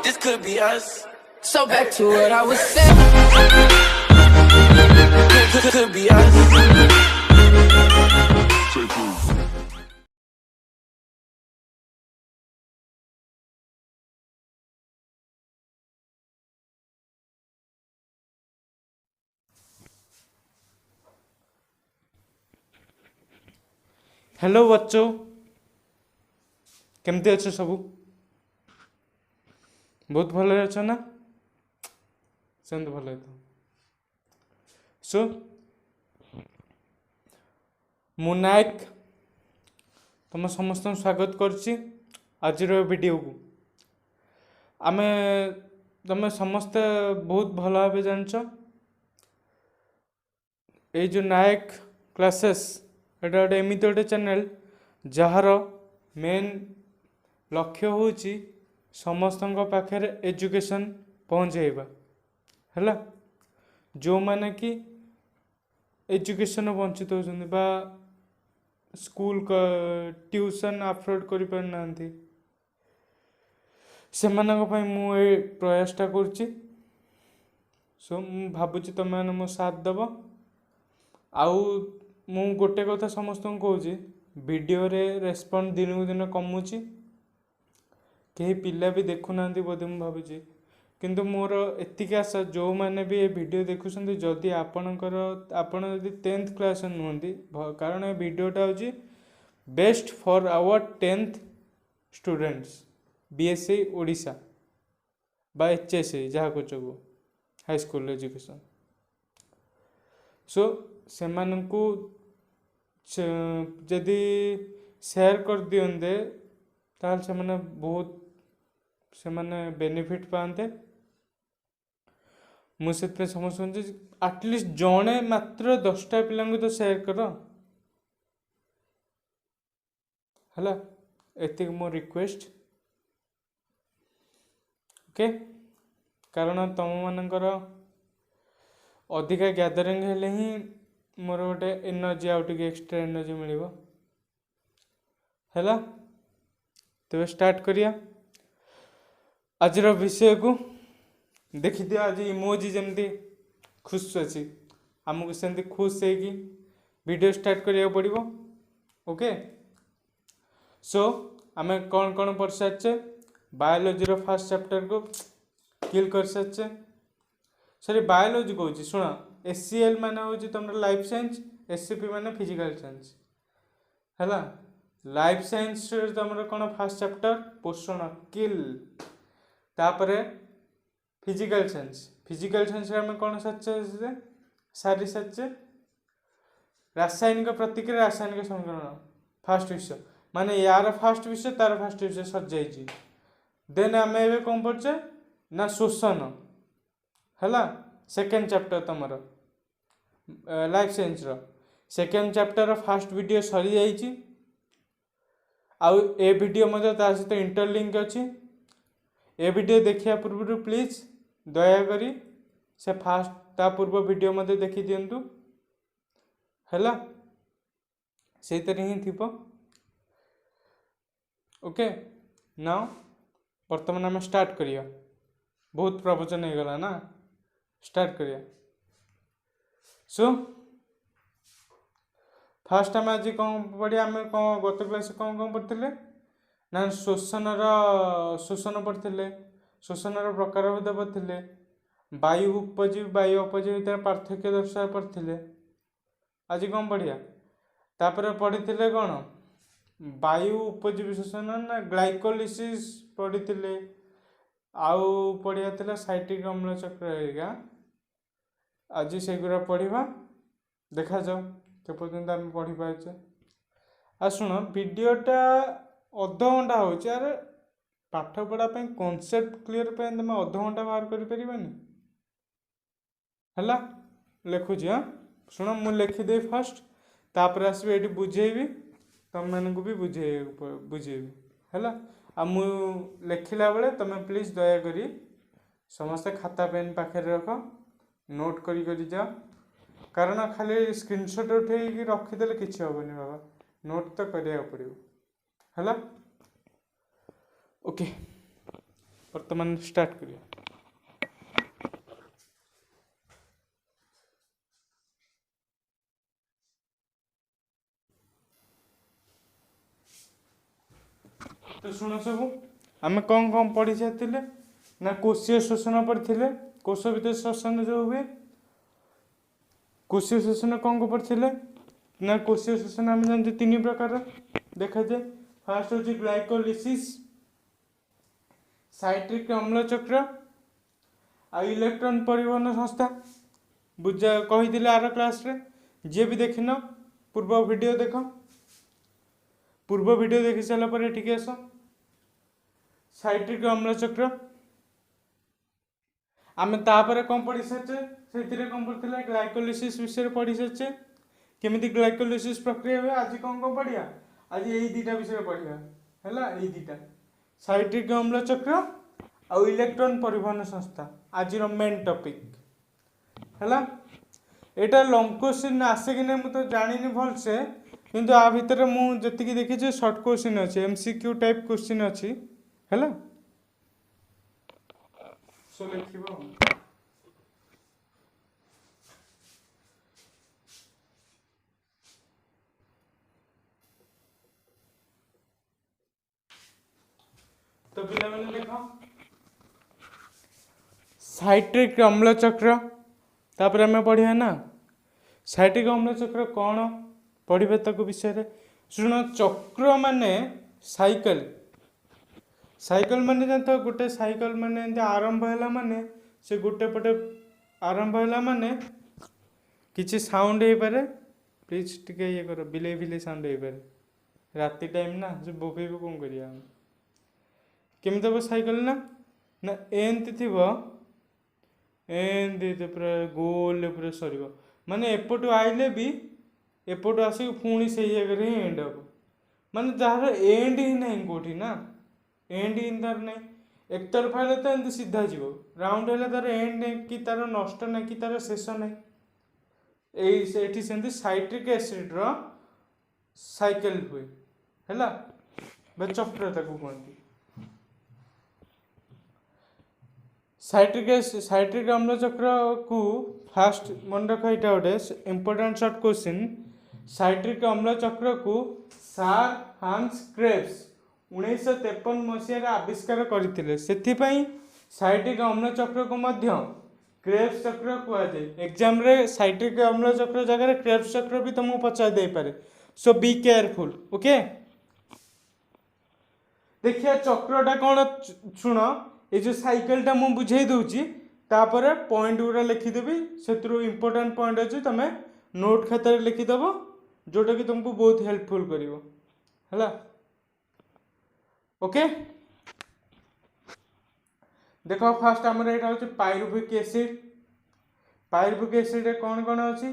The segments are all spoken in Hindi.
this could be us. So back to what I was saying. Could be us. Hello बच्चों, केमती अच्छे सब? बहुत भल अच्छे ना? सेमती भल सो मु नायक तुम समस्त स्वागत करछि आज वीडियो को। आमे तुम समस्ते बहुत भल भाव जानछ ये जो नायक क्लासेस एटा गोटे एमती गोटे चैनल जार मेन लक्ष्य होची समस्त पाखे एजुकेशन पहुँचेबा है। जो माने कि एजुकेशन वंचित होचंदी बा स्कूल का ट्यूशन अफोर्ड करि पारनांती से मु प्रयासटा करछि। सो मु भाबुछि तुम मैंने मो साथ दब। आउ मु गोटे कथा समस्त कहूँ वीडियो रे रेस्पॉन्ड दिन को दिन कमुची कहीं पिला भी देखुना बोधे मुझे भावी किंतु मोर एतिक आशा जो मैंने भी ये वीडियो देखुं जदि आपणकर आपण जदि 10th क्लास नुहति कारण ये वीडियोटा हूँ best for our 10th students BSC Odisha बा एचएससी जहाँ कुछ हाई स्कूल एजुकेशन। सो से मानकु जदि शेयर कर दियंते ताल से माने बहुत से माने बेनिफिट पाते। मुझे समझ आटलिस्ट जड़े मात्र 10टा पिला तो शेयर कर है एति मो रिक्वेस्ट ओके। कारण तुम मानकर अधिका गैदरिंग हेले ही मोर गोटे एनर्जी आउ टे एक्स्ट्रा एनर्जी मिल है। तेज स्टार्ट करिया आज विषय को देखी दिया। आज इमोजी जमती खुश अच्छी आमको सेमती खुश है कि वीडियो स्टार्ट करिया पड़िबो। ओके सो आम कौन कौन पढ़ सारे बायोलॉजी रो फर्स्ट चैप्टर को किल कर सारे। सॉरी बायोलॉजी कहूँ शुण एससीएल माने हूँ तुम लाइफ साइंस एससीपी माने फिजिकल साइंस है। लाइफ साइंस तुम कौन फर्स्ट चैप्टर पोषण किल तापर फिजिकल साइंस आम कौन सारे सारी सारे रासायनिक प्रतिक्रिया रासायनिक समीकरण फास्ट विषय माने यार फास्ट विषय तार फास्ट विषय सर जाइए। देन आम ए कौन पढ़े ना शोषण है सेकेंड चैप्टर तुम life science second chapter fast video सरी जाइए। आउ ए वीडियो मध्य ता सहित इंटरलिंक अच्छी ए वीडियो देखिया पूर्व प्लीज दयाकोरी से फास्ट ता पूर्व वीडियो मध्य देखी दिंतु है से ही थी। ओके नाउ वर्तमान आम स्टार्ट करिया। बहुत प्रवचन हो गला ना स्टार्ट करिया। सो फास्ट आम आज कौन पढ़िया आम कौन गत क्लास कौन कौन पढ़ते ना शोषण पढ़ते शोषण प्रकार भेद पढ़ते वायु उपजीवी वायु अपजीवी भर पार्थक्य दर्शा पढ़ते। आज कौन पढ़िया तापर पढ़ी कौन वायु उपजीवी शोषण ना ग्लाइकोलिसिस पढ़ी आउ पढ़िया साइटिक अम्ल चक्र हेरिका आज से गुरा पढ़ा देखा जाओ के पर्यंत आम पढ़ी पारे। आ शुण वीडियोटा अध घंटा हो पाठ पढ़ापी कनसेप्ट क्लीयर पे तुम अध घंटा बाहर कर लिखुची। हाँ शुण मु लिखिदे फास्ट तापर आसबि ये बुझेबी तुम मानक भी बुझेबी है। आ मु लिखला बेले तुम प्लीज दयाकोरी समस्ते खाता पेन पाखे रख नोट करी जाओ कारण खाली स्क्रीनशॉट उठे रखीदे किसी हेनी बाबा नोट तो करा पड़ो है। ओके वर्तमान स्टार्ट करिया। तो शुण सब आम कौन कौन पढ़ी सारी ना कोशीय शोषण पढ़ी कोश भितर शोषण जो हुए कोशीय शोषण कौन को पढ़ी ना कोशीय शोषण आम जानते 3 प्रकार देखा जाए। फास्ट हूँ ग्लाइकोलिसिस साइट्रिक अम्ल चक्र आ इलेक्ट्रॉन परिवहन संस्था बुझा कही आर क्लास रे जी भी देखिन पूर्व वीडियो देख पूर्व वीडियो देखी सारापर ये आस साइट्रिक अम्ल चक्र आम तापर कौन पढ़ी सारे से कौन पढ़ा ग्लाइकोलिसिस विषय पढ़ी सारे केमी ग्लाइकोलिसिस प्रक्रिया हुए। आज कौन कौन पढ़िया आज यही 2टा विषय पढ़िया है यही 2टा साइट्रिक अम्ल चक्र आउ इलेक्ट्रॉन परिवहन संस्था आज मेन टॉपिक है। यहाँ लॉन्ग क्वेश्चन आसे कि नहीं तो जानी भल से किंतु आ भितर मुझे देखी शॉर्ट क्वेश्चन अच्छे एमसीक्यू टाइप क्वेश्चन अच्छी है सो लिख तो पिला मैंने देखो साइट्रिक अम्ल चक्र तापर आम पढ़िया ना साइट्रिक अम्ल चक्र कौन पढ़िबे तक विषय शुण चक्र माने साइकिल साइकिल माने जानते गोटे साइकिल माने आरंभ है माने से गोटे पटे आरंभ है माने किसी साउंड हो पारे प्लीज टिके ये कर बिले बिले साउंड हो पारे राति टाइम ना जो बोबेब कौन करिया केमी हम साइकिल ना ना एमती थी एमती पूरा गोल पूरा सर माने एपटू आइले भी एपटू आसिक पुणी से जगह ही एंड हम माने जार एंड ही ना कौटी ना एंड ही तार ना एक तरफा तो एमती सीधा जीव राउंड है तार एंड नहीं कि तार नष्ट ना कि तार शेष ना ये सेमती साइट्रिक एसिड रो साइकिल हुए है चक्र ताको कहते साइट्रिक अम्ल चक्र को फास्ट मन रख यहाँ गोटे इम्पोर्टाट शॉर्ट क्वेश्चन साइट्रिक अम्ल चक्र को सार हांस क्रेब्स 1953 मसीह आविष्कार करते साइट्रिक अम्ल चक्र को मध्य क्रेब्स चक्र कहुए एग्जाम रे साइट्रिक अम्ल चक्र जगह क्रेब्स चक्र भी तुमको पचार दे पारे सो बी केयरफुल ओके। देखिए चक्रटा कौन शुण ये जो साइकिल टा मुझे बुझे दूची तापर पॉइंट गुरा लिखिदेवी से इम्पोर्टाट पॉइंट अच्छे तुम नोट खातार लिखिदेव जोटा कि तुमको बहुत हेल्पफुल कर ओके। देखो फास्ट आम यहाँ हूँ पायरुविक एसिड कौन कौन अच्छी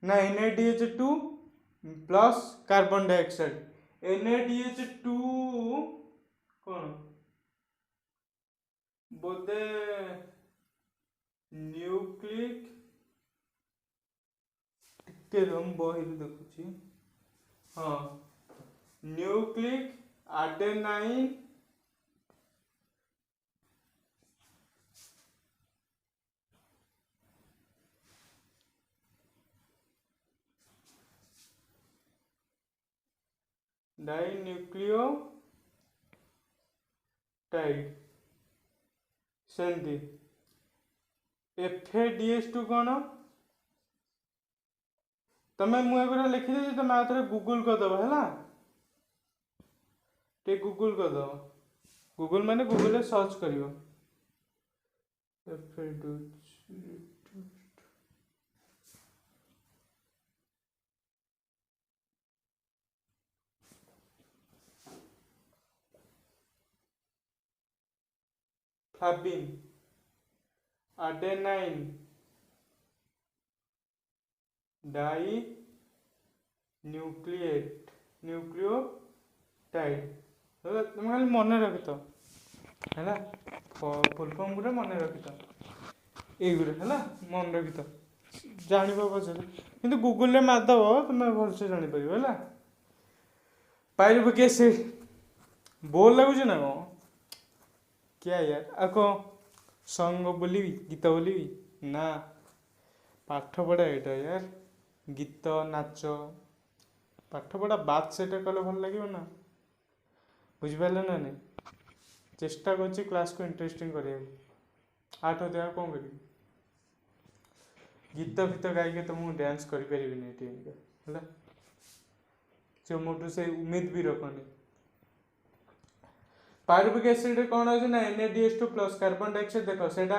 ना NaDH2 plus carbon dioxide NaDH2 कौन बोधे न्यूक्लिक टिके बही देखुची हाँ न्यूक्लिक आडेनाइन डाइन्यूक्लियोटाइड सेमती FADH2 कौन तमें मुझे लिखिदे तुम आउे गूगल करदेव है टे गूगल करदेव गूगल माने गूगल सर्च कर फ्लाविन आडेनाइन डाई न्यूक्लियोटाइड तुम खाली मन रखी तो है फुल फॉर्म गुरा मन रखी तो युरा है मन रखी तो जान पचार कि गूगल मारदेव तुम भलसे जापर है पायरुविक एसिड बोर लगुच ना कौन क्या यार आको सॉन्ग बोलिबी गीत बोलिबी ना पाठ पढ़ा एटा यार गीत नाच पाठ पढ़ा बात सेटा कले भल लगे ना बुझिपारे ना नहीं चेष्टा कर क्लास को इंटरेस्टिंग करिया आठ देवा कौन करी गीत फीत गाइके तो मुझे डांस करें से मोटू से उम्मीद भी रखनी पायरुविक एसिड कौन अच्छे ना NaDH2 प्लस कार्बन डाइऑक्साइड देख सेटा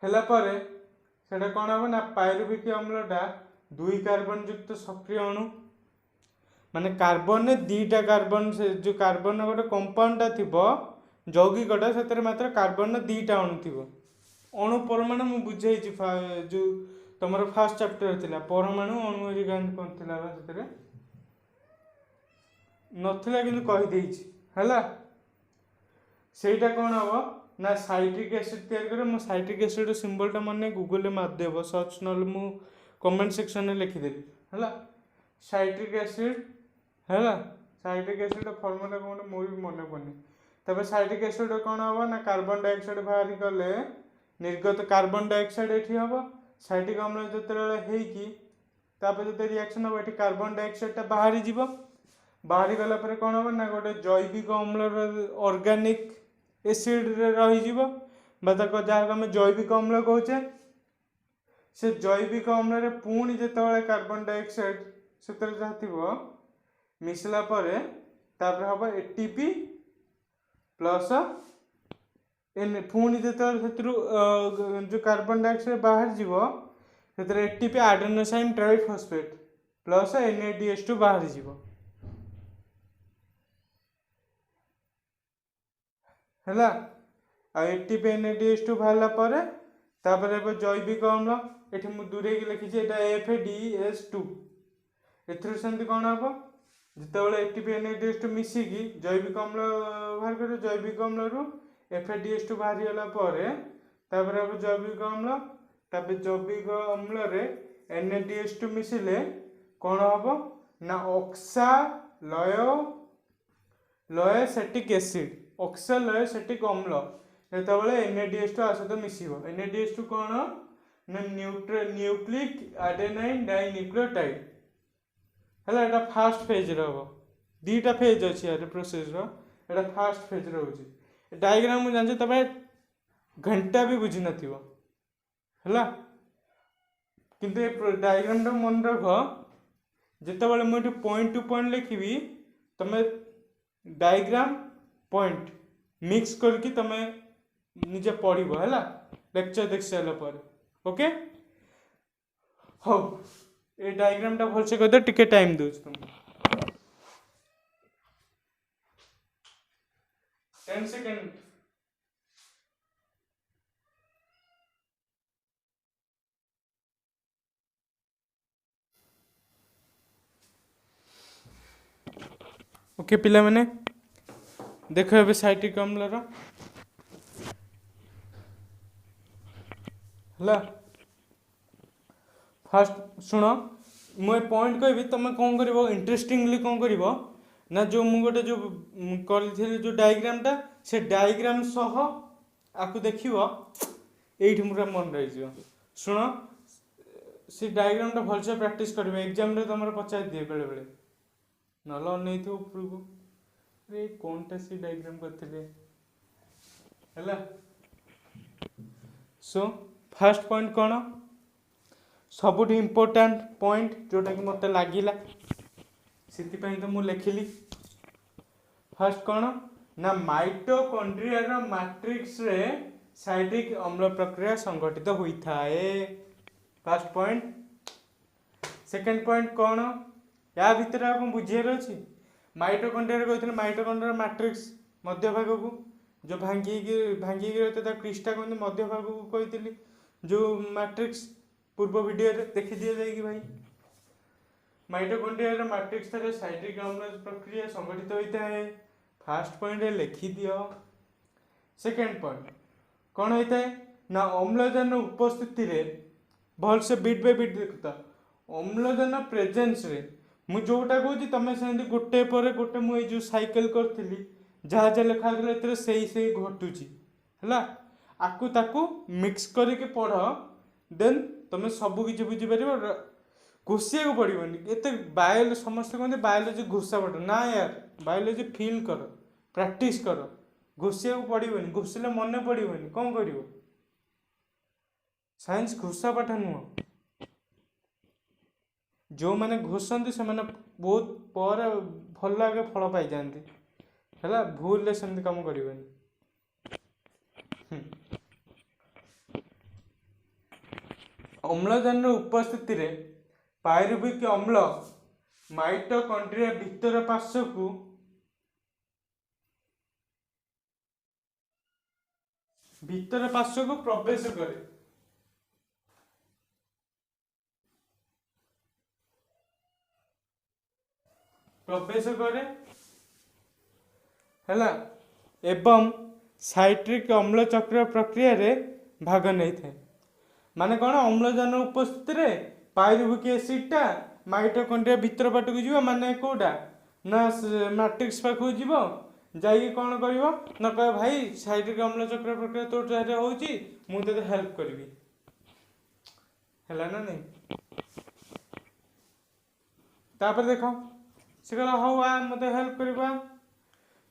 है कौन हम ना पायरुविक अम्लटा 2 कार्बन युक्त सक्रिय अणु माने कार्बन ने 2टा कार्बन से जो कार्बन गोटे कंपाउंडटा थी यौगिकटा से मात्र कार्बन 2टा अणु थी अणु परमाणु मुझे बुझे जो तुम फास्ट चैप्टर थिला परमाणु अणु कौन थी नथिला किंतु कही देछि हला सेटा कौन हम ना साइट्रिक एसिड तैयार करे मो साइट्रिक एसिड सिंबलटा मन गूगल में मारदेव सर्च न मु कमेंट सेक्शन में लिखिदेली है साइट्रिक एसिड है साइट्रिक एसिड फर्मुला कौन मोर भी मन पड़नी तब साइट्रिक एसिड कौन हम ना कार्बन डाइऑक्साइड बाहरी गले निर्गत कार्बन डाइऑक्साइड ये हम साइट्रिक अम्ल जो रिएक्शन हम ये कार्बन डाइऑक्साइड बाहरी जीव बाहरी गला पर कौन हम ना गोटे जैविक अम्ल ऑर्गेनिक एसिड रही जहाँ आम जैविक अम्ल कहे से जैविक अम्ल पुणी जो कार्बन डाइऑक्साइड से जहाँ थी मिसला हम ATP प्लस पुणी जो कार्बन डाइऑक्साइड बाहर जीव से ATP आडेनोसाइन ट्राइफॉस्फेट प्लस NaDH2 बाहर जीव है ATP NaDH2 बाहर जैविक अम्ल ये मुझे दूरे लिखी FADS2 एमती कौन हम जो ATP NaDH2 मिसिकी जैविक अम्ल बाहर कर जैविक अम्ल रु FADS2 बाहरी गला जैविक अम्ल जैविक अम्ल NaDH2 मिसिले कौन हम ना ऑक्सालयोसेटिक एसिड ऑक्सालयोसेटिक अम्ल जो NaDH2 आसत मिसिब NaDH2 कौन ना न्यूक्लिक एडेनाइन डाइन्यूक्लियोटाइड है एटा फास्ट फेज हम 2टा फेज अच्छी यार प्रोसेस रो फास्ट फेज रोचे डायग्राम मुझे जानते तब घंटा भी बुझी न है किंतु डायग्राम टा मन रख जिते मुझे पॉइंट टू पॉइंट लिखी तुम डायग्राम पॉइंट मिक्स करके तुम निजे पढ़ है लेक्चर देख सारापर ओके हाँ ये डायग्राम टा भलसे कर टिके टाइम दूँ तुमको 10 सेकेंड ओके पिला मैंने देख ए साइट्रिक अम्ल है फास्ट शुण मुझे पॉइंट कहि तुम कौन कर इंटरेस्टिंगली कौन कर ना जो मु गोटे जो करी जो डायग्रामटा से डायग्राम सह आपको देख ये पूरा मन रही शुण से डायग्रामटा भलसे प्रैक्टिस कर एग्जाम तुम पचार दिए बेले बेले ना नहीं थे उपरको अरे कौनटा से डायग्राम करते सो फास्ट पॉइंट कौन सबुठ इम्पोर्टाट पॉइंट जोटा कि मत लगिला से तो मुझे लिखिली फास्ट कौन ना माइटोकॉन्ड्रिया मैट्रिक्स रे साइट्रिक अम्ल प्रक्रिया संगठित होता है फास्ट पॉइंट सेकेंड पॉइंट कौन या भितर आपको बुझे अच्छी माइटोकॉन्ड्रिया कहते माइटोकॉन्ड्रिया मैट्रिक्स मध्य भाग को जो भांगी रहता क्रिस्टा कहते मध्य भाग को कही जो मैट्रिक्स पूर्व वीडियो देखी दिया जाएगी भाई माइटोकॉन्ड्रिया मैट्रिक्स थे साइट्रिक अम्ल प्रक्रिया संगठित होता है फास्ट पॉइंट लिखी दियो सेकेंड पॉइंट कौन होता है ना अम्लजान उपस्थिति रे भल से बिट बाय बिट देखता अम्लजान प्रेजेंस रे मु जोटा कहूँ तुम से गोटे पर गोटे मुझे जो साइकेल करी जहाँ जहाँ लिखा से घटुची है आकु ताकू मिक्स करके पढ़ देन तुम सब किसी बुझीपर घोषिया को पड़ोनी एत बायोलॉजी समस्त कहते बायोलॉजी घोषा पट ना यार बायोलॉजी फील कर प्रैक्टिस कर घोषिया को पड़ोनी घोषिले मन पड़ोनी कौन कर साइंस घोषा पाठ नुह जो मैंने घोषती से बहुत पर भल आगे फल पाई जाती है भूल सेमती कम करनी अम्लजान उपस्थिति रे पायरुविक अम्ल माइटोकॉन्ड्रिया भीतर पार्श्व को प्रवेश करे है एवं साइट्रिक अम्ल चक्र प्रक्रिया रे भाग नहीं थे माने कौन अम्लजान उपस्थिति रे पायरुविक एसिडटा माइटोकॉन्ड्रिया भीतर पाट को जीव माने कोडा ना मैट्रिक्स पाखु जीव जाइए कौन कर ना कह भाई साइट्रिक अम्ल चक्र प्रक्रिया तो होची मु तेरे हेल्प करी है ना नहीं तापर देखो से कहला हाँ आ मत हेल्प करवा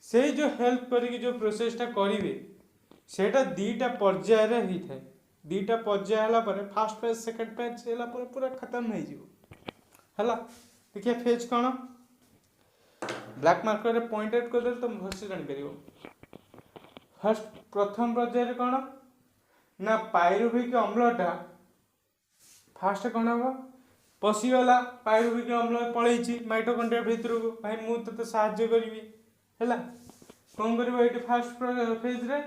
से जो हेल्प करके जो प्रोसेसटा करेंगे सेटा दीटा पर्याय रे ही थाए दीटा पर्याय हला पर फास्ट फेज सेकंड फेज हला पर पूरा खत्म हो जीवो हला देखिए फेज कौन ब्लैक मार्कर रे पॉइंट आउट कर दे तुम भलसे जान परिबो फर्स्ट प्रथम पर्याय कौन ना पायरुविक अम्लटा फास्ट कौन हम पशिगला पायरुविक अम्ल पलैछि माइटोकॉन्ड्रिया भीतर को भाई मु तते साहाय्य करबी हैला कौन करबो एटी फर्स्ट फेज रे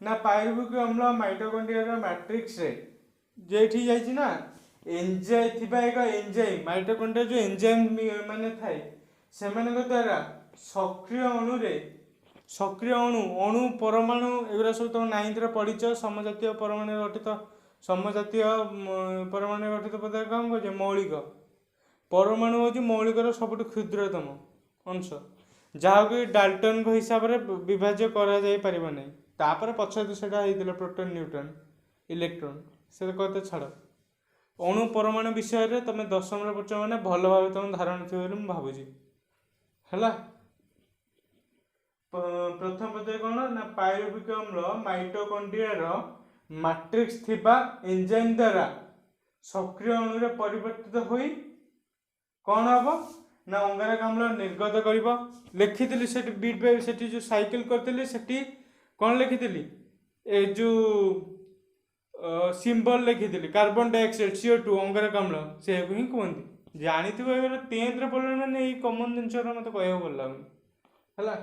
ना पायरुविक अम्ल माइटोकॉन्ड्रिया रो मैट्रिक्स रे जेठी जाइछि ना एंजाइम थिबा एक एंजाइम माइटोकॉन्ड्रिया जो एंजाइम माने थाए सेमानक द्वारा सक्रिय अणु रे सक्रिय अणु परमाणु एगुरा सब तुम 9th रे पढ़िछ समजातीय परमाणु गठित समजातीय परमाणु गठित पदार्थ कौन कहे मौलिक परमाणु हूँ मौलिकर सबुठ क्षुद्रतम अंश जहाँ कि डाल्टन हिसाब से विभाज्य करा जाई परिबो नहीं तापर पछते सेटा हेतिला प्रोटॉन न्यूट्रॉन इलेक्ट्रॉन से कहते छाड़ अणु परमाणु विषय रे तुम 10th रे पढ़छ माने भल भाव तुम धारणा थी बोली भावुची है प्रथम पद कौन ना पायरुविक अम्ल माइटोकॉन्ड्रिया रो मैट्रिक्स थिबा एंजाइम द्वारा सक्रिय अणु रे परिवर्तित होई कौन हम ना अंगारकाम्ल निर्गत करिबो लिखिथिली सेठी बीट बाय सेठी जो साइकिल करथिली सेठी कौन लिखिथिली ए जो सिंबल लिखिथिली कार्बन डाइऑक्साइड CO2 अंगारकाम्ल से ही कहंती जानिथिबो एबे 10th रे पढले माने ई कॉमन जिंस रो मते कहयो बोल लागनी हला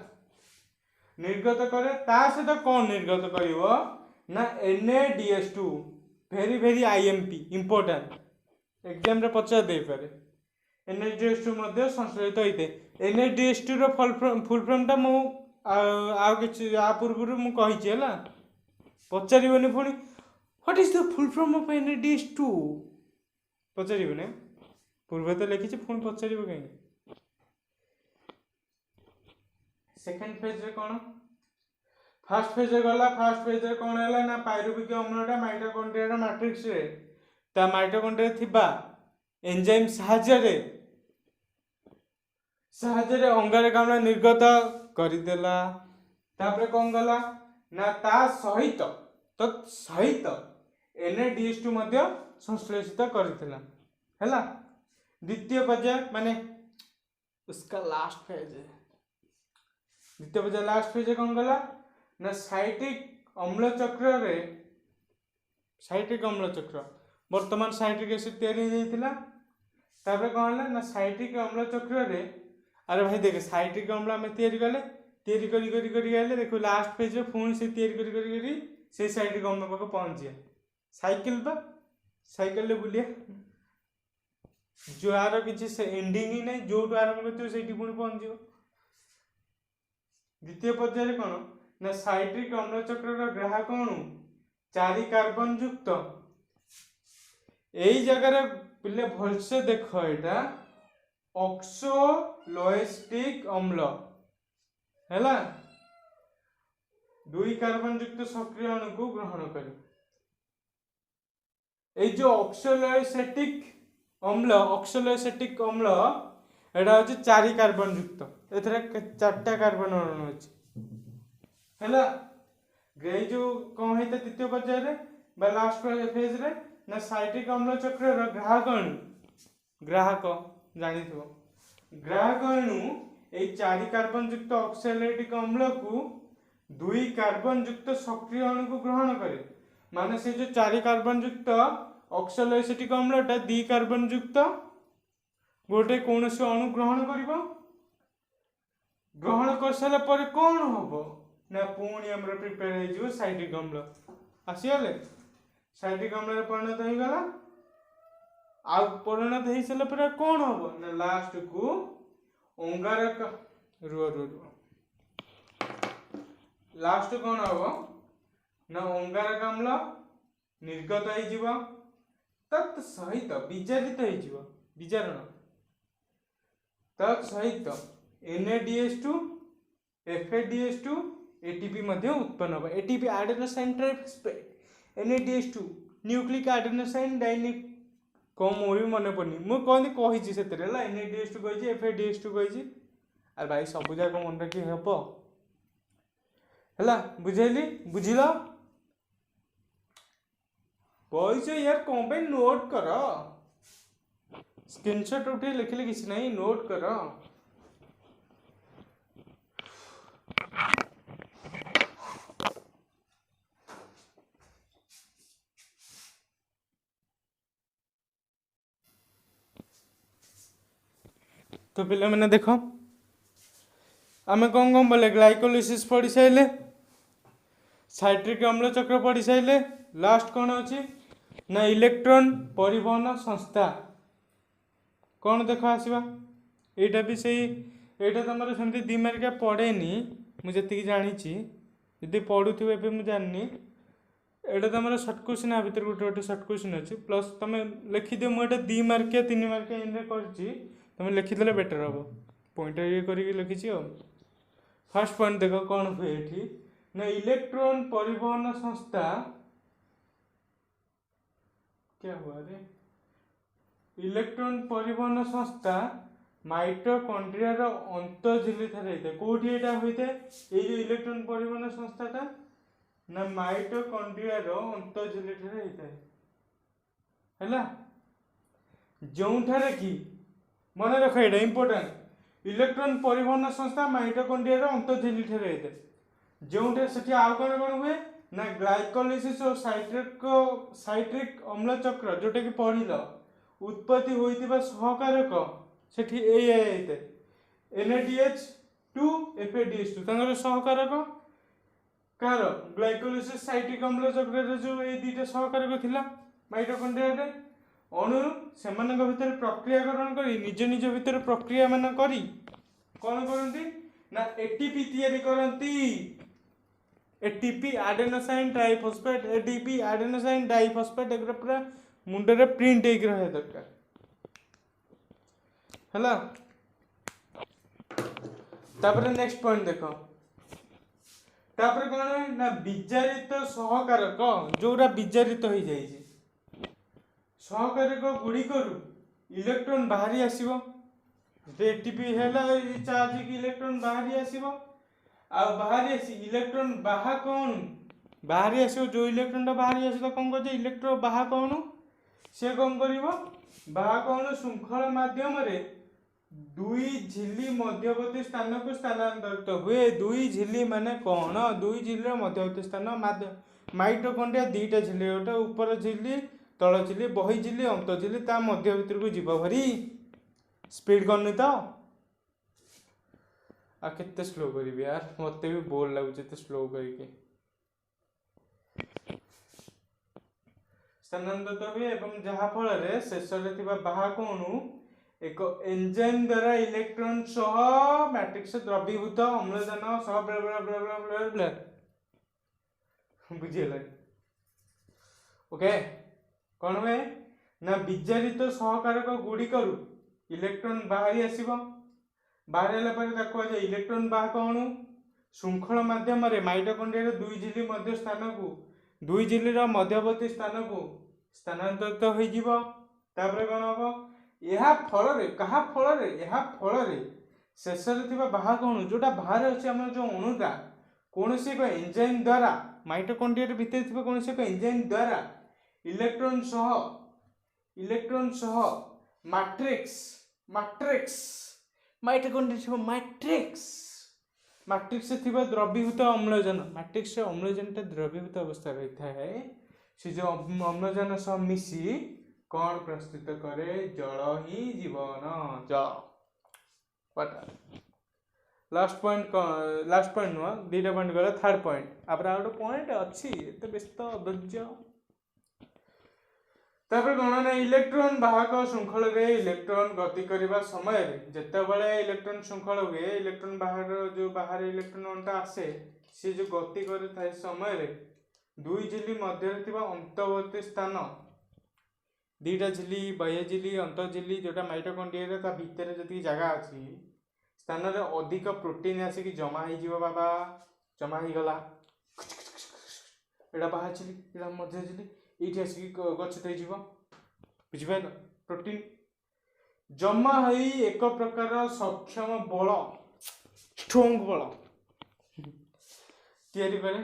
निर्गत करे ता सहित कौन निर्गत करिवो ना NaDH2 very very IMP important exam रे पचार दे पारे NaDH2 मध्ये संश्लेषित होइते NaDH2 रो फुल फॉर्म टा मु आ किछि आ पूर्व मु कहिछि हला पचारिबनी पुणी what is the full form of NaDH2 पचारिबनी पूर्व तो लिखिछि पुणी पचारिबो कहीं सेकंड फेज रे कोन फर्स्ट फेज गला फर्स्ट फेज रे कोन हैला ना पायरुविक अम्लटा माइटोकॉन्ड्रिया रो मैट्रिक्स रे ता माइटोकॉन्ड्रिया थिबा एंजाइम साहाय्य रे अंगारकाम्ल निर्गत करि देला तापर कोन गला ना ता सहित NaDH2 मध्ये संश्लेषित करथिला हैला द्वितीय पर्याय माने उसका लास्ट फेज है द्वितीय पर्याय लास्ट फेज कौन गला ना साइट्रिक अम्ल चक्र रे साइट्रिक अम्ल चक्र वर्तमान साइट्रिक एसिड तैयारी होइतिला तापर कौन होला ना साइट्रिक अम्ल चक्र रे अरे भाई देख साइट्रिक अम्ल हम तैयारी करी गले देखो लास्ट फेज रे पुणी से तैयारी करी से साइट्रिक अम्ल पाक पहुंचिया साइकिल रे बुलिया जो आर किसी से एंडिंग ही नहीं जो आरंभ करथियो सेठी पुणी पहुंचियो द्वितीय पर्याय कौन ना साइट्रिक अम्ल चक्र ग्राहक अणु 4 कार्बन युक्त यही जगह पिले भलसे देख एटा ऑक्सोलोएस्टिक अम्ल हैला दुई कार्बन युक्त सक्रिय अणु को ग्रहण करे। এই जो ऑक्सोलोएसेटिक अम्ल एटा हচ্ছে 4 कार्बन युक्त एथरे 4टा कार्बन अणु अछि हैला ग्रे जो कोन हेते तृतीय पर्याय रे बा लास्ट फेज रे ना साइट्रिक अम्ल चक्र रो ग्राहक जानिथिबो ग्राहक अणु ए 4 कार्बन युक्त ऑक्सोलोएटिक अम्ल को 2 कार्बन युक्त सक्रिय अणु को ग्रहण करे माने से जो 4 कार्बन युक्त ऑक्सोलोएसेटिक अम्लटा 2 कार्बन युक्त गोटे कौन से अणु ग्रहण करिबो ग्रहण कर साला पर कौन होबो ना पुणी हमर प्रिपेयर हो जिवो साइट्रिक अम्ल आसीले साइट्रिक अम्ल रे परिणत हो गला आ परिणत हो साला पर कौन होबो ना लास्ट को अंगारक रो लास्ट कौन होबो ना अंगारक अम्ल निर्गत हो जिवो तत् सहित विजारित हो जिवो विजारण तत् सहित NADH2 FADH2 ATP मध्ये उत्पन्न होबो ATP adenosine triphosphate NADH2 nucleic adenosine डाइनिक कम मोर मन पड़नी मु कहनी कहि सेतरे ला NADH2 कहि FADH2 कहि आर भाई सब जाक मन रखी हेबो हला बुझैली बुझिलो पैसे यार कौन पे नोट कर स्क्रीनशॉट उठे लिखले किसी नहीं नोट कर तो पिला मैंने देखो आमे कौन बोले ग्लाइकोलिसिस पढ़ी सारे साइट्रिक अम्ल चक्र पढ़ी सारे लास्ट कौन अच्छी ना इलेक्ट्रॉन परिवहन संस्था कौन देख आसवा यहाँ भी से यहाँ तुम सेमती 2 मार्किया पढ़ेनी मुझे जानी जी पढ़ुव ए मुझे जानी यहाँ तुम सर्ट क्वेश्चन आ भर गोटे गोटे सर्ट क्वेश्चन अच्छी प्लस तुम लिखिदिव मुझे 2 मार्किया 3 मार्किया इन तुम लिखिदे बेटर हम पॉइंट ये करके लिखी फर्स्ट पॉइंट देख कौन हुए ये ना इलेक्ट्रॉन परिवहन संस्था क्या हुआ रे इलेक्ट्रॉन परिवहन संस्था माइटोकॉन्ड्रिया रो अंतःझिल्ली थारे होते कोठी एटा होते ये जो इलेक्ट्रॉन परिवहन संस्थाटा ना माइटोकॉन्ड्रिया रो अंतःझिल्ली थारे होते हैला जोंठारे की मन रख एटा इंपोर्टेंट इलेक्ट्रॉन परिवहन संस्था माइटोकॉन्ड्रिया रो अंतःझिल्ली थारे होते जोंठे सेठी आउ कोन हुए ना ग्लाइकोलिसिस और साइट्रिक अम्ल चक्र जोटा कि पढ़िल उत्पत्ति होइतिबा सहकारक सेठी ए NADH2 FADH2 तंगर सहकारक कार ग्लाइकोलिसिस साइट्रिक अम्ल चक्र रे जो ए दुईटा सहकारक थिला माइटोकॉन्ड्रिया रे अणु सेमानक भितर प्रक्रियाकरण करी निज निज भितर प्रक्रिया मान करी कोन करंती ना ATP तयारी करंती ATP adenosine triphosphate ATP adenosine diphosphate एगरा पूरा मुंडे रे प्रिंट एक रहे दरकार हैला तापर नेक्स्ट पॉइंट देखो तापर कोन है ना विजारित सहकारक जोरा विजारित हो जाई छै सहकारक गुडी करू इलेक्ट्रॉन बाहरी आसीबो ATP हैला चार्ज की इलेक्ट्रॉन बाहरी आसीबो आ बाहरी आसी इलेक्ट्रॉन बाहा कौन बाहरी आसीबो जो इलेक्ट्रॉन बाहरी आसी तो कोन को जे इलेक्ट्रॉन बाहा कौन से कौन करिवो बाहा कौन श्रृंखला माध्यम रे 2 झिल्ली मध्यवर्ती स्थान को स्थानांतरित हुए 2 झिल्ली माने कौन 2 झिल्ली मध्यवर्ती स्थान माइटोकॉन्ड्रिया 2टा झिल्ली गोटे ऊपर झिल्ली तल झिल्ली बही झिल्ली अंत झिल्ली ता मध्य भीतर को जीव भरी स्पीड करनी तो आ केते स्लो करी यार मते भी बोर लागुचे ते स्लो करके स्थानांतरित हुए एवं जहा फल रे शेष रे थिबा बाहक अणु एक एंजाइम द्वारा इलेक्ट्रॉन सह मैट्रिक्स द्रवीभूत अम्लजान सह ब्ला ब्ला ब्ला ब्ला ब्ला ब्ला बुझियला ओके कोन हुए ना विजारित सहकारक गुडी करू इलेक्ट्रॉन बाहरी आसीबो बाहर आला पर ताको जे इलेक्ट्रॉन बाहक अणु ଶୃଙ୍ଖଳ ମାଧ୍ୟମରେ ମାଇଟୋକଣ୍ଡ୍ରିଆର ଦୁଇ ଝିଲ୍ଲିର ମଧ୍ୟବର୍ତ୍ତୀ ସ୍ଥାନକୁ ସ୍ଥାନାନ୍ତରିତ ହୋଇଯିବ। ତାପରେ କ'ଣ ହବ? ଏହା ଫଳରେ ଶେଷରେ ଥିବା ବାହକ ଅଣୁ ଯୋଉଟା ବାହାରେ ଅଛି ଆମର ଯୋଉ ଅଣୁଟା କୌଣସି ଏକ ଏଞ୍ଜାଇମ୍ ଦ୍ୱାରା ମାଇଟୋକଣ୍ଡ୍ରିଆର ଭିତରେ ଥିବା କୌଣସି ଏକ ଏଞ୍ଜାଇମ୍ ଦ୍ୱାରା ଇଲେକ୍ଟ୍ରନ୍ ସହ ମାଟ୍ରିକ୍ସରେ ଥିବା ଦ୍ରବୀଭୂତ ଅମ୍ଳଜାନଟା ଦ୍ରବୀଭୂତ ଅବସ୍ଥା ରହିଥାଏ। ସେ ଯୋଉ ଅମ୍ଳଜାନ ସହ ମିଶି କ'ଣ ପ୍ରସ୍ତୁତ କରେ? ଜଳ ହିଁ ଜୀବନ, ଜଳ, ୱାଟର। ଲାଷ୍ଟ ପଏଣ୍ଟ ନୁହଁ, 2ଟା ପଏଣ୍ଟ ଗଲା। ଥାର୍ଡ ପଏଣ୍ଟ, ତାପରେ ଆଉ ଗୋଟେ ପଏଣ୍ଟ ଅଛି, ଏତେ ବ୍ୟସ୍ତ ଅଧୈର୍ଯ୍ୟ। ତାପରେ କ'ଣ ନା ଇଲେକ୍ଟ୍ରନ୍ ବାହକ ଶୃଙ୍ଖଳରେ ଇଲେକ୍ଟ୍ରନ୍ ଗତି କରିବା ସମୟରେ ଯେତେବେଳେ ଇଲେକ୍ଟ୍ରନ୍ ଶୃଙ୍ଖଳ ହୁଏ, ଇଲେକ୍ଟ୍ରନ୍ ବାହାରେ ଇଲେକ୍ଟ୍ରନ୍ ଅଣୁଟା ଆସେ, ସେ ଯୋଉ ଗତି କରିଥାଏ ସମୟରେ ଦୁଇ ଝିଲ୍ଲି ମଧ୍ୟରେ ଥିବା ଅନ୍ତର୍ବର୍ତ୍ତୀ ସ୍ଥାନ, 2ଟା ଝିଲ୍ଲି, ବାହ୍ୟ ଝିଲ୍ଲି, ଅନ୍ତଃଝିଲ୍ଲି, ଯୋଉଟା ମାଇଟୋକଣ୍ଡ୍ରିଆରେ ତା ଭିତରେ ଯେତିକି ଜାଗା ଅଛି ସ୍ଥାନରେ ଅଧିକ ପ୍ରୋଟିନ୍ ଆସିକି ଜମା ହେଇଯିବ। ଜମା ହେଇଗଲା, ଏଇଟା ବାହ୍ୟ ଝିଲ୍ଲି, ଏଇଟା ମଧ୍ୟ ଝିଲ୍ଲି, ଏଇଠି ଆସିକି ଗଚ୍ଛିତ ହେଇଯିବ। ବୁଝିପାରିଲ? ପ୍ରୋଟିନ୍ ଜମା ହେଇ ଏକ ପ୍ରକାର ସକ୍ଷମ ବଳ, ଷ୍ଟ୍ରଙ୍ଗ ବଳ ତିଆରି କରେ,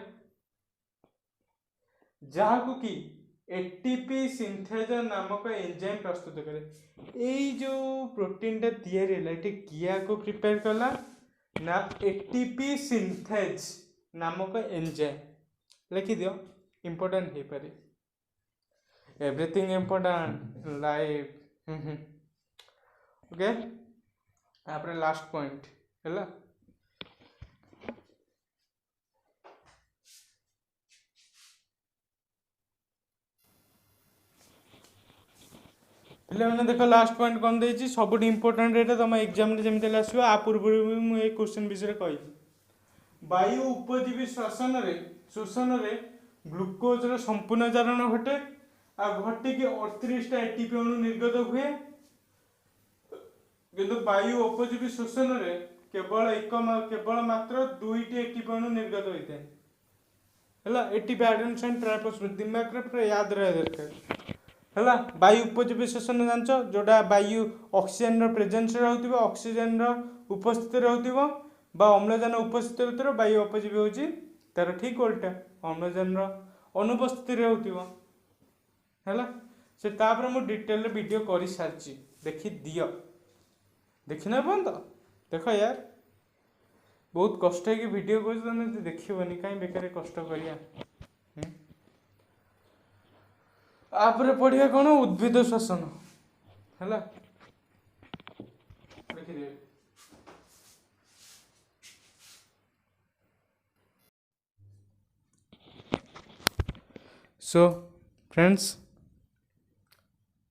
ଯାହାକୁ କି ଏଟିପି ସିନ୍ଥେଜ ନାମକ ଏଞ୍ଜାଇମ୍ ପ୍ରସ୍ତୁତ କରେ। ଏଇ ଯୋଉ ପ୍ରୋଟିନଟା ତିଆରି ହେଲା, ଏଠି କିଆକୁ ପ୍ରିପେୟାର କଲା ନା ଏଟିପି ସିନ୍ଥେଜ ନାମକ ଏଞ୍ଜାଇମ୍। ଲେଖିଦିଅ, ଇମ୍ପୋର୍ଟାଣ୍ଟ ହେଇପାରେ। Everything important life. ओके, तापर लास्ट पॉइंट है पे देख लास्ट पॉइंट कौन देती सब इम्पोर्टाट ये तुम एग्जाम जमी आसो आ पूर्व मुझे क्वेश्चन विषय कही वायु उपजीवी शोषण ग्लुकोज संपूर्ण जारण घटे आ घटिकी 38टा एटीपी अणु निर्गत हुए किंतु वायु उपजीवी शोषण केवल मात्र 2टी एटीपी अणु निर्गत होता है। एटीपी एडेनोसिन ट्राइफॉस्फेट दिमाग रे पूरा याद रहा दरकार है। वायु उपजीवी शोषण जांच जोड़ा वायु ऑक्सीजन रो प्रेजेंस रहउथिबो, ऑक्सीजन रो उपस्थिति रहउथिबो बा अम्लजान उपस्थित रहउथिबो, वायु उपजीवी होची तार ठीक उल्टा अम्लजान रो अनुपस्थिति रहउथिबो हैला। से तापर मु डिटेल वीडियो करि सारची, देखि दियो, देखिना बंद देख यार, बहुत कष्ट है कि वीडियो को तुम देखिबनी कहीं बेकार कष्ट करिया। आपरे पढ़िया कौन उद्भिद श्वसन है। सो फ्रेंड्स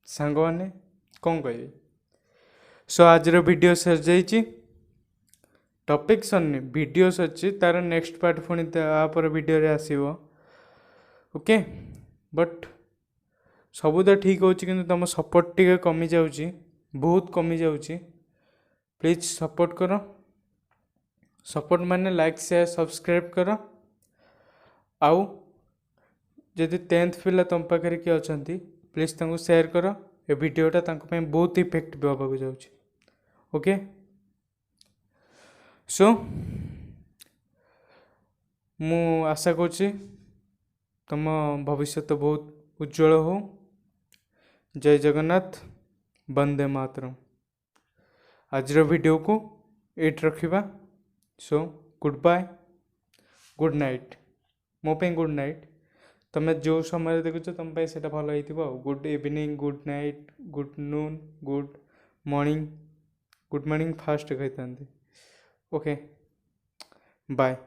सांग मैंने कौन कह सो आज वीडियो सर जाइए टॉपिक सरनी वीडियोस अच्छी तार नेक्स्ट पार्ट पुणी पर वीडियो रे आसीबो। ओके बट सब तो ठीक हो तुम सपोर्ट टी कमी जाऊँगी, बहुत कमी जाऊँगी। प्लीज सपोर्ट करो, सपोर्ट माने लाइक शेयर सब्सक्राइब करो। आउ जदि 10th पिला तुम पाखे किए अच्छा प्लीज तांको शेयर करो, ए वीडियोटा बहुत इफेक्टिव होगा जाऊँगी। ओके सो मु आशा करुँची तुम भविष्य बहुत उज्जवल हो। जय जगन्नाथ, वंदे मातरम। आज वीडियो को एट रखिबा। So goodbye, good night. मो पे गुड नाइट, तुम्हें जो समय देखुच तुम पे सेटा भल होइतिबो। Good evening, good night, good noon, good morning, good morning fast कहते। Okay bye.